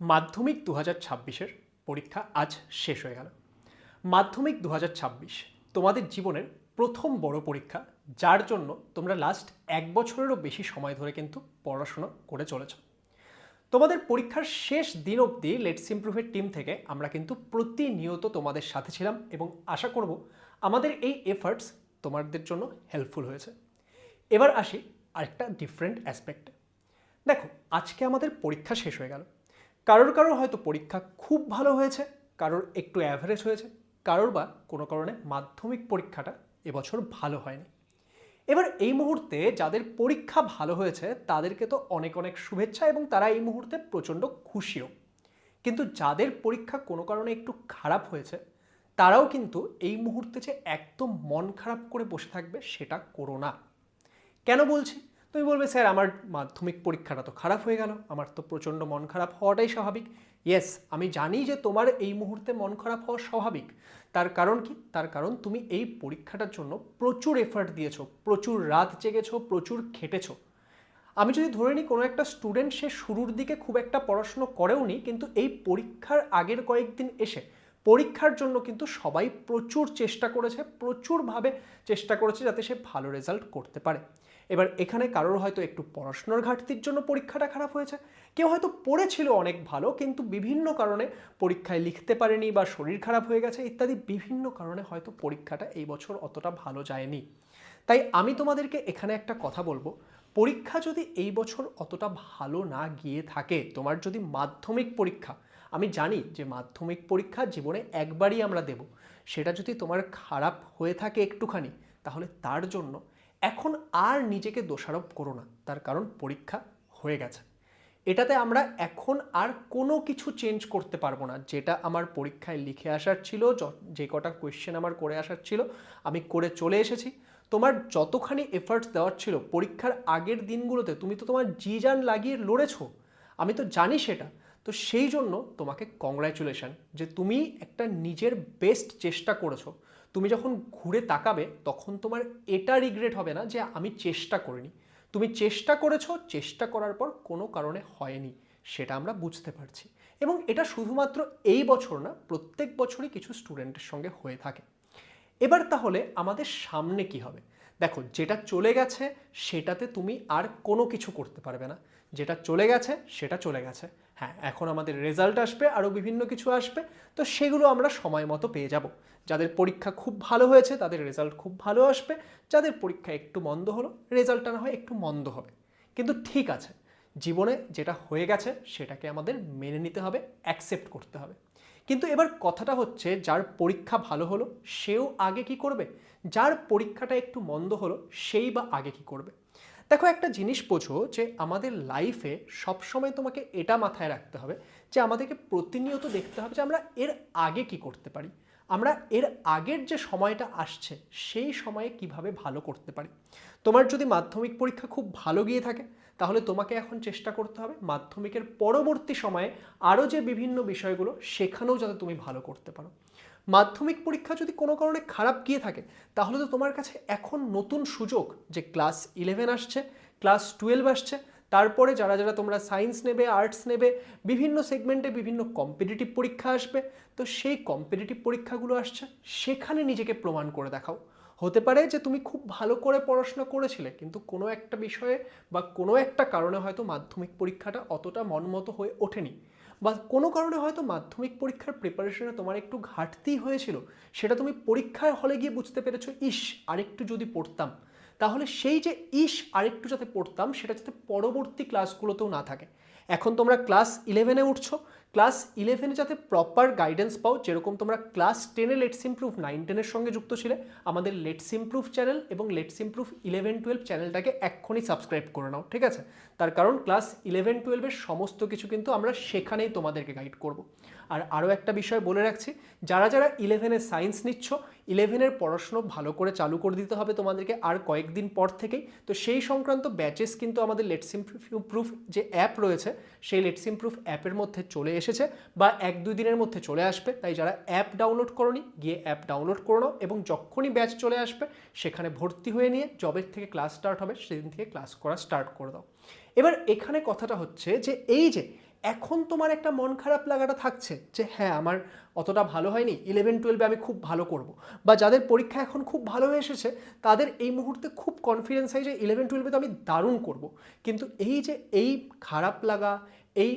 মাধ্যমিক ২০২৬-এর পরীক্ষা আজ শেষ হয়ে গেল। মাধ্যমিক ২০২৬ তোমাদের জীবনের প্রথম বড় পরীক্ষা, যার জন্য তোমরা লাস্ট ১ বছরেরও বেশি সময় ধরে কিন্তু পড়াশোনা করে চলেছ। তোমাদের পরীক্ষার শেষ দিন অবধি লেটস ইমপ্রুভের টিম থেকে আমরা কিন্তু প্রতিনিয়ত তোমাদের সাথে ছিলাম এবং আশা করব আমাদের এই এফার্টস তোমাদের জন্য হেল্পফুল হয়েছে। এবার আসি আরেকটা ডিফারেন্ট অ্যাসপেক্টে। দেখো, আজকে আমাদের পরীক্ষা শেষ হয়ে গেল। কারোর হয়তো পরীক্ষা খুব ভালো হয়েছে, কারোর একটু অ্যাভারেজ হয়েছে, কারোর বা কোনো কারণে মাধ্যমিক পরীক্ষাটা এবছর ভালো হয়নি। এবার এই মুহূর্তে যাদের পরীক্ষা ভালো হয়েছে তাদেরকে তো অনেক অনেক শুভেচ্ছা এবং তারা এই মুহূর্তে প্রচণ্ড খুশিও। কিন্তু যাদের পরীক্ষা কোনো কারণে একটু খারাপ হয়েছে তারাও কিন্তু এই মুহূর্তে যে একদম মন খারাপ করে বসে থাকবে সেটা করো না। কেন বলছি? তুমি বলবে, স্যার আমার মাধ্যমিক পরীক্ষাটা তো খারাপ হয়ে গেল, আমার তো প্রচণ্ড মন খারাপ হওয়াটাই স্বাভাবিক। ইয়েস, আমি জানি যে তোমার এই মুহূর্তে মন খারাপ হওয়া স্বাভাবিক। তার কারণ কি? তার কারণ তুমি এই পরীক্ষাটার জন্য প্রচুর এফার্ট দিয়েছো, প্রচুর রাত জেগেছো, প্রচুর খেটেছো। আমি যদি ধরে নিই কোনো একটা স্টুডেন্ট সে শুরুর দিকে খুব একটা পড়াশুনো করেও নি, কিন্তু এই পরীক্ষার আগের কয়েকদিন এসে পরীক্ষার জন্য কিন্তু সবাই প্রচুর চেষ্টা করেছে, প্রচুরভাবে চেষ্টা করেছে যাতে সে ভালো রেজাল্ট করতে পারে। এবার এখানে কারোর হয়তো একটু পড়াশোনার ঘাটতির জন্য পরীক্ষাটা খারাপ হয়েছে, কেউ হয়তো পড়েছিল অনেক ভালো কিন্তু বিভিন্ন কারণে পরীক্ষায় লিখতে পারেনি বা শরীর খারাপ হয়ে গেছে ইত্যাদি বিভিন্ন কারণে হয়তো পরীক্ষাটা এই বছর অতটা ভালো যায়নি। তাই আমি তোমাদেরকে এখানে একটা কথা বলবো, পরীক্ষা যদি এই বছর অতটা ভালো না গিয়ে থাকে, তোমার যদি মাধ্যমিক পরীক্ষা, আমি জানি যে মাধ্যমিক পরীক্ষা জীবনে একবারই আমরা দেব, সেটা যদি তোমার খারাপ হয়ে থাকে একটুখানি, তাহলে তার জন্য এখন আর নিজেকে দোষারোপ করো না। তার কারণ পরীক্ষা হয়ে গেছে, এটাতে আমরা এখন আর কোনো কিছু চেঞ্জ করতে পারবো না। যেটা আমার পরীক্ষায় লিখে আসার ছিল, যে কটা কোয়েশ্চেন আমার করে আসার ছিল আমি করে চলে এসেছি। তোমার যতখানি এফার্টস দেওয়ার ছিল পরীক্ষার আগের দিনগুলোতে, তুমি তো তোমার জি জান লাগিয়ে লড়েছো, আমি তো জানি সেটা। তো সেই জন্য তোমাকে কংগ্র্যাচুলেশন যে তুমি একটা নিজের বেস্ট চেষ্টা করেছো। তুমি যখন ঘুরে তাকাবে তখন তোমার এটা রিগ্রেট হবে না যে আমি চেষ্টা করিনি। তুমি চেষ্টা করেছো, চেষ্টা করার পর কোনো কারণে হয়নি, সেটা আমরা বুঝতে পারছি। এবং এটা শুধুমাত্র এই বছর না, প্রত্যেক বছরই কিছু স্টুডেন্টের সঙ্গে হয়ে থাকে। এবার তাহলে আমাদের সামনে কি হবে? দেখো, যেটা চলে গেছে সেটাতে তুমি আর কোনো কিছু করতে পারবে না। যেটা চলে গেছে সেটা চলে গেছে। হ্যাঁ, এখন আমাদের রেজাল্ট আসবে, আরও বিভিন্ন কিছু আসবে, তো সেগুলো আমরা সময় মতো পেয়ে যাব। যাদের পরীক্ষা খুব ভালো হয়েছে তাদের রেজাল্ট খুব ভালো আসবে, যাদের পরীক্ষা একটু মন্দ হলো রেজাল্টটা না হয় একটু মন্দ হবে। কিন্তু ঠিক আছে, জীবনে যেটা হয়ে গেছে সেটাকে আমাদের মেনে নিতে হবে, অ্যাকসেপ্ট করতে হবে। কিন্তু এবার কথাটা হচ্ছে, যার পরীক্ষা ভালো হলো সেও আগে কি করবে, যার পরীক্ষাটা একটু মন্দ হলো সেই বা আগে কি করবে? দেখো, একটা জিনিস বোঝো যে আমাদের লাইফে সবসময় তোমাকে এটা মাথায় রাখতে হবে যে আমাদেরকে প্রতিনিয়ত দেখতে হবে যে আমরা এর আগে কি করতে পারি, আমরা এর আগের যে সময়টা আসছে সেই সময়ে কিভাবে ভালো করতে পারি। তোমার যদি মাধ্যমিক পরীক্ষা খুব ভালো গিয়ে থাকে তাহলে তোমাকে এখন চেষ্টা করতে হবে মাধ্যমিকের পরবর্তী সময়ে আরও যে বিভিন্ন বিষয়গুলো সেখানেও যাতে তুমি ভালো করতে পারো। মাধ্যমিক পরীক্ষা যদি কোনো কারণে খারাপ গিয়ে থাকে তাহলে তো তোমার কাছে এখন নতুন সুযোগ, যে ক্লাস 11 আসছে, ক্লাস 12 আসছে, তারপরে যারা যারা তোমরা সায়েন্স নেবে, আর্টস নেবে, বিভিন্ন সেগমেন্টে বিভিন্ন কম্পিটিটিভ পরীক্ষা আসবে। তো সেই কম্পিটিটিভ পরীক্ষাগুলো আসছে, সেখানে নিজেকে প্রমাণ করে দেখাও। হতে পারে যে তুমি খুব ভালো করে পড়াশোনা করেছিলে কিন্তু কোনো একটা বিষয়ে বা কোনো একটা কারণে হয়তো মাধ্যমিক পরীক্ষাটা অতটা মনমতো হয়ে ওঠেনি, বা কোনো কারণে হয়তো মাধ্যমিক পরীক্ষার প্রিপারেশনে তোমার একটু ঘাটতি হয়েছিল, সেটা তুমি পরীক্ষার হলে গিয়ে বুঝতে পেরেছো, ইস আরেকটু যদি পড়তাম। তাহলে সেই যে ইস আরেকটু যাতে পড়তাম সেটা যাতে পরবর্তী ক্লাসগুলোতেও না থাকে। এখন তোমরা ক্লাস 11-এ উঠছো, ক্লাস 11-এ যাতে প্রপার গাইডেন্স পাও, যেরকম তোমরা ক্লাস 10-এ লেটস ইমপ্রুভ 9-10-এর সঙ্গে যুক্ত ছিলে, আমাদের লেটস ইমপ্রুভ চ্যানেল এবং লেটস ইমপ্রুভ 11-12 চ্যানেলটাকে এক্ষুনি সাবস্ক্রাইব করে নাও, ঠিক আছে? তার কারণ ক্লাস 11-12-এর সমস্ত কিছু কিন্তু আমরা সেখানেই তোমাদেরকে গাইড করব। আর আরও একটা বিষয় বলে রাখছি, যারা যারা 11-এ সায়েন্স নিচ্ছ, 11-এর পড়াশুনো ভালো করে চালু করে দিতে হবে তোমাদেরকে আর কয়েকদিন পর থেকেই। তো সেই সংক্রান্ত ব্যাচেস কিন্তু আমাদের লেটস ইমপ্রুভ যে অ্যাপ রয়েছে সেই লেটস ইমপ্রুভ অ্যাপের মধ্যে চলে এসেছে বা 1-2 দিনের মধ্যে চলে আসবে। তাই যারা অ্যাপ ডাউনলোড করোনি গিয়ে অ্যাপ ডাউনলোড করে নাও এবং যখনই ব্যাচ চলে আসবে সেখানে ভর্তি হয়ে নিয়ে জবের থেকে ক্লাস স্টার্ট হবে সেদিন থেকে ক্লাস করা স্টার্ট করে দাও। এবার এখানে কথাটা হচ্ছে যে এই যে এখন তোমার একটা মন খারাপ লাগাটা থাকছে যে হ্যাঁ আমার অতটা ভালো হয়নি, 11-12 আমি খুব ভালো করব, বা যাদের পরীক্ষা এখন খুব ভালো হয়ে এসেছে তাদের এই মুহূর্তে খুব কনফিডেন্স হয় যে 11-12 তো আমি দারুণ করব। কিন্তু এই যে এই খারাপ লাগা, এই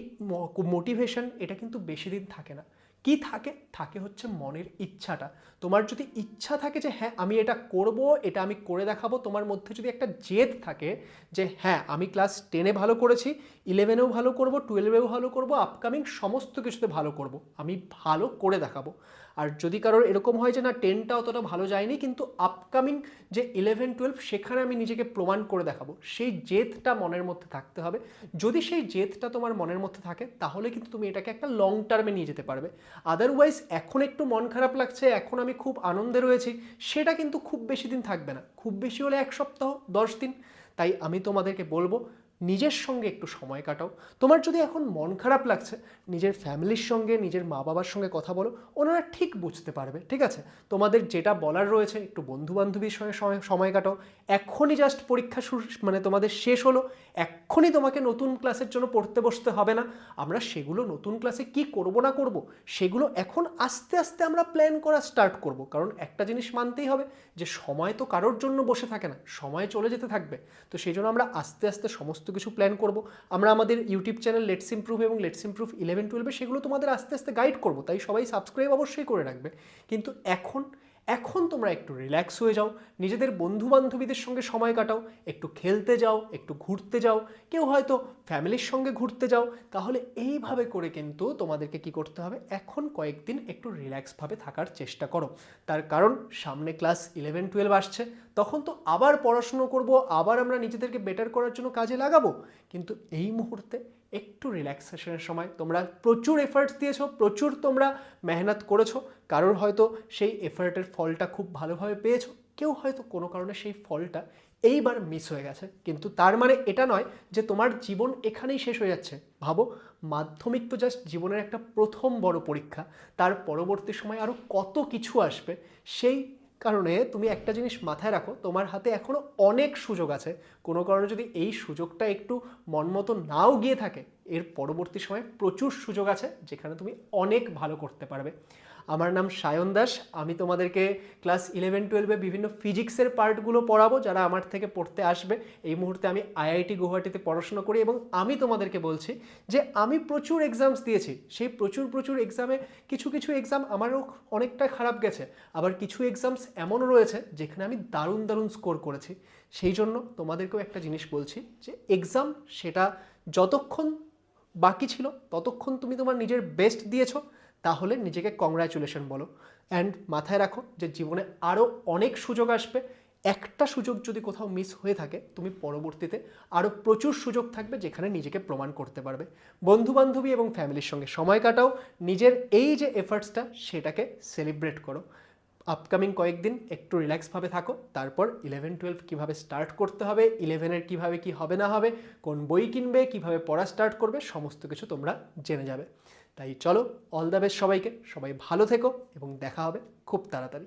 মোটিভেশন, এটা কিন্তু বেশি দিন থাকে না। কি থাকে? থাকে হচ্ছে মনের ইচ্ছাটা। তোমার যদি ইচ্ছা থাকে যে হ্যাঁ আমি এটা করব, এটা আমি করে দেখাবো, তোমার মধ্যে যদি একটা জেদ থাকে যে হ্যাঁ আমি ক্লাস 10-এ ভালো করেছি, 11-এও ভালো করব, 12-এও ভালো করব, আপকামিং সমস্ত কিছুতে ভালো করব, আমি ভালো করে দেখাবো। আর যদি কারোর এরকম হয় যে না 10টা অতটা ভালো যায়নি কিন্তু আপকামিং যে 11-12 সেখানে আমি নিজেকে প্রমাণ করে দেখাবো, সেই জেদটা মনের মধ্যে থাকতে হবে। যদি সেই জেদটা তোমার মনের মধ্যে থাকে তাহলে কিন্তু তুমি এটাকে একটা লং টার্মে নিয়ে যেতে পারবে। আদারওয়াইজ এখন একটু মন খারাপ লাগছে, এখন আমি খুব আনন্দে রয়েছি, সেটা কিন্তু খুব বেশি দিন থাকবে না, খুব বেশি হলে 1 সপ্তাহ, 10 দিন। তাই আমি তোমাদেরকে বলবো নিজের সঙ্গে একটু সময় কাটাও। তোমার যদি এখন মন খারাপ লাগছে, নিজের ফ্যামিলির সঙ্গে, নিজের মা বাবার সঙ্গে কথা বলো, ওনারা ঠিক বুঝতে পারবে, ঠিক আছে? তোমাদের যেটা বলার রয়েছে একটু বন্ধু বান্ধবীর সঙ্গে সময় কাটাও। এখনই জাস্ট পরীক্ষা শুরু, মানে তোমাদের শেষ হলো, এক্ষুনি তোমাকে নতুন ক্লাসের জন্য পড়তে বসতে হবে না। আমরা সেগুলো নতুন ক্লাসে কি করব না করব সেগুলো এখন আস্তে আস্তে আমরা প্ল্যান করা স্টার্ট করব। কারণ একটা জিনিস মানতেই হবে যে সময় তো কারোর জন্য বসে থাকে না, সময় চলে যেতে থাকবে। তো সেই জন্য আমরা আস্তে আস্তে সমস্ত কিছু প্ল্যান করব। আমরা আমাদের ইউটিউব চ্যানেল লেটস ইমপ্রুভ এবং লেটস ইমপ্রুভ 11-12 সেগুলো তোমাদের আস্তে আস্তে গাইড করব, তাই সবাই সাবস্ক্রাইব অবশ্যই করে রাখবে। কিন্তু এখন তোমরা একটু রিল্যাক্স হয়ে যাও, নিজেদের বন্ধু বান্ধবীদের সঙ্গে সময় কাটাও, একটু খেলতে যাও, একটু ঘুরতে যাও, কেউ হয়তো ফ্যামিলির সঙ্গে ঘুরতে যাও। তাহলে এইভাবে করে কিন্তু তোমাদেরকে কি করতে হবে, এখন কয়েকদিন একটু রিল্যাক্সভাবে থাকার চেষ্টা করো। তার কারণ সামনে ক্লাস 11-12 আসছে, তখন তো আবার পড়াশুনো করব, আবার আমরা নিজেদেরকে বেটার করার জন্য কাজে লাগাবো। কিন্তু এই মুহূর্তে একটু রিল্যাক্সেশনের সময়, তোমরা প্রচুর এফার্টস দিয়েছো, প্রচুর তোমরা মেহনত করেছো, কারোর হয়তো সেই এফার্টের ফলটা খুব ভালোভাবে পেয়েছো, কেউ হয়তো কোনো কারণে সেই ফলটা এইবার মিস হয়ে গেছে। কিন্তু তার মানে এটা নয় যে তোমার জীবন এখানেই শেষ হয়ে যাচ্ছে। ভাবো, মাধ্যমিক তো জাস্ট জীবনের একটা প্রথম বড় পরীক্ষা, তার পরবর্তী সময় আরও কত কিছু আসবে। সেই কারণে তুমি একটা জিনিস মাথায় রাখো, তোমার হাতে এখনও অনেক সুযোগ আছে। কোনো কারণে যদি এই সুযোগটা একটু মন মতো নাও গিয়ে থাকে, এর পরবর্তী সময়ে প্রচুর সুযোগ আছে যেখানে তুমি অনেক ভালো করতে পারবে। আমার নাম সায়ন দাস, আমি তোমাদেরকে ক্লাস 11-12 বিভিন্ন ফিজিক্সের পার্টগুলো পড়াবো যারা আমার থেকে পড়তে আসবে। এই মুহূর্তে আমি আইআইটি গুয়াহাটিতে পড়াশোনা করি এবং আমি তোমাদেরকে বলছি যে আমি প্রচুর এক্সামস দিয়েছি। সেই প্রচুর এক্সামে কিছু এক্সাম আমারও অনেকটা খারাপ গেছে, আবার কিছু এক্সামস এমনও রয়েছে যেখানে আমি দারুণ স্কোর করেছি। সেই জন্য তোমাদেরকেও একটা জিনিস বলছি যে এক্সাম সেটা যতক্ষণ বাকি ছিল ততক্ষণ তুমি তোমার নিজের বেস্ট দিয়েছো, তাহলে নিজেকে কংগ্রাচুলেশন বলো। অ্যান্ড মাথায় রাখো যে জীবনে আরও অনেক সুযোগ আসবে। একটা সুযোগ যদি কোথাও মিস হয়ে থাকে, তুমি পরবর্তীতে আরও প্রচুর সুযোগ থাকবে যেখানে নিজেকে প্রমাণ করতে পারবে। বন্ধু বান্ধবী এবং ফ্যামিলির সঙ্গে সময় কাটাও, নিজের এই যে এফার্টসটা সেটাকে সেলিব্রেট করো। আপকামিং কয়েকদিন একটু রিল্যাক্সভাবে থাকো, তারপর 11-12 কীভাবে স্টার্ট করতে হবে, 11-এর কীভাবে কী হবে না হবে, কোন বই কিনবে, কীভাবে পড়া স্টার্ট করবে, সমস্ত কিছু তোমরা জেনে যাবে। তাই চলো, অল দ্য বেস্ট সবাইকে, সবাই ভালো থেকো এবং দেখা হবে খুব তাড়াতাড়ি।